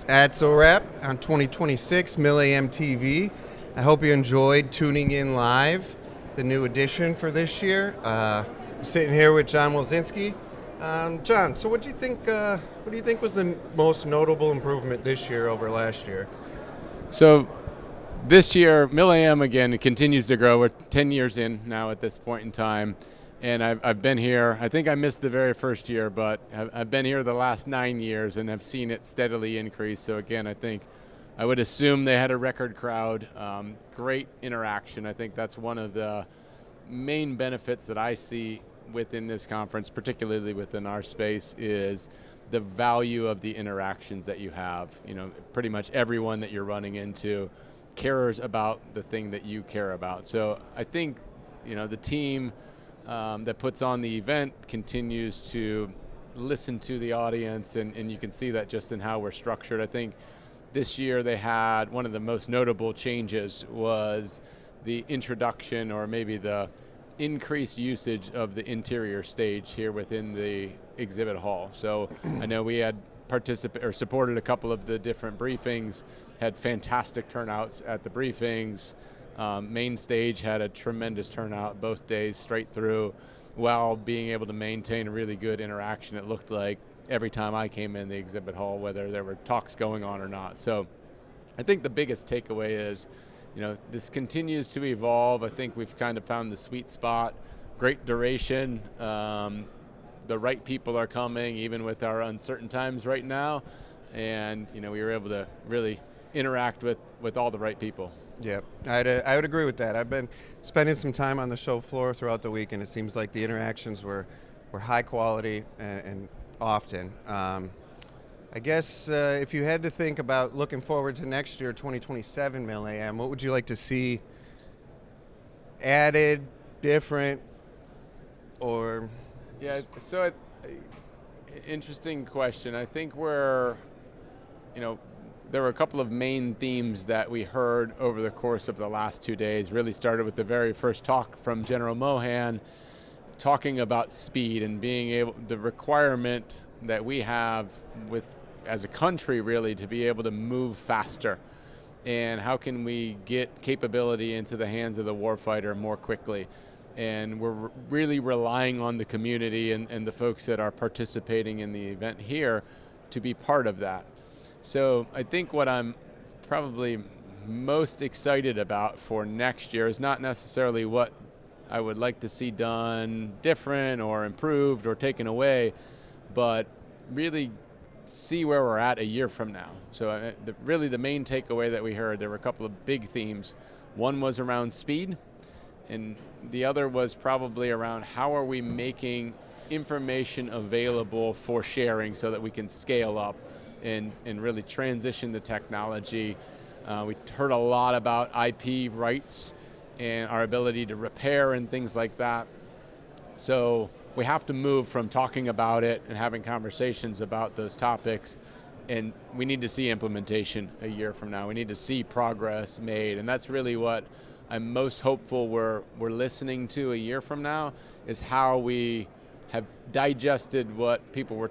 That's a wrap on 2026 MilAM TV. I hope you enjoyed tuning in live, the new edition for this year. I'm sitting here with John Wilczynski. John, so what do you think was the most notable improvement this year over last year? So this year, MilAM again continues to grow. We're 10 years in now at this point in time. And I've been here, I think I missed the very first year, but I've been here the last 9 years and have seen it steadily increase. So again, I think I would assume they had a record crowd, great interaction. I think that's one of the main benefits that I see within this conference, particularly within our space, is the value of the interactions that you have. You know, pretty much everyone that you're running into cares about the thing that you care about. So I think, you know, the team that puts on the event continues to listen to the audience, and you can see that just in how we're structured. I think this year they had one of the most notable changes was the introduction, or maybe the increased usage of the interior stage here within the exhibit hall. So I know we had supported a couple of the different briefings, had fantastic turnouts at the briefings. Main stage had a tremendous turnout both days straight through, while being able to maintain a really good interaction, it looked like, every time I came in the exhibit hall, whether there were talks going on or not. So I think the biggest takeaway is, you know, this continues to evolve. I think we've kind of found the sweet spot, great duration. The right people are coming, even with our uncertain times right now. And, you know, we were able to really interact with all the right people. Yeah, I would agree with that. I've been spending some time on the show floor throughout the week, and it seems like the interactions were high quality and often. I guess if you had to think about looking forward to next year, 2027 MilAM, what would you like to see added, different, or? Yeah, so interesting question. I think there were a couple of main themes that we heard over the course of the last 2 days. Really started with the very first talk from General Mohan, talking about speed and the requirement that we have as a country, really, to be able to move faster. And how can we get capability into the hands of the warfighter more quickly? And we're really relying on the community and the folks that are participating in the event here to be part of that. So I think what I'm probably most excited about for next year is not necessarily what I would like to see done different or improved or taken away, but really see where we're at a year from now. So really the main takeaway that we heard, there were a couple of big themes. One was around speed, and the other was probably around how are we making information available for sharing so that we can scale up and really transition the technology. We heard a lot about IP rights and our ability to repair and things like that. So we have to move from talking about it and having conversations about those topics, and we need to see implementation a year from now. We need to see progress made, and that's really what I'm most hopeful we're listening to a year from now, is how we have digested what people were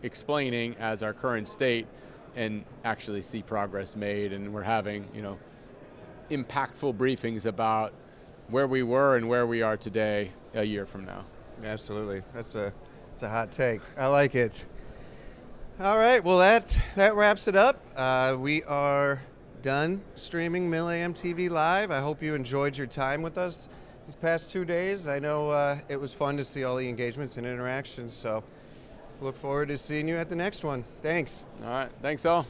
explaining as our current state, and actually see progress made. And we're having, impactful briefings about where we were and where we are today a year from now. Absolutely, that's a hot take. I like it. All right, well that wraps it up. We are done streaming MilAM TV live. I hope you enjoyed your time with us these past 2 days. I know it was fun to see all the engagements and interactions, so look forward to seeing you at the next one. Thanks. All right, thanks all.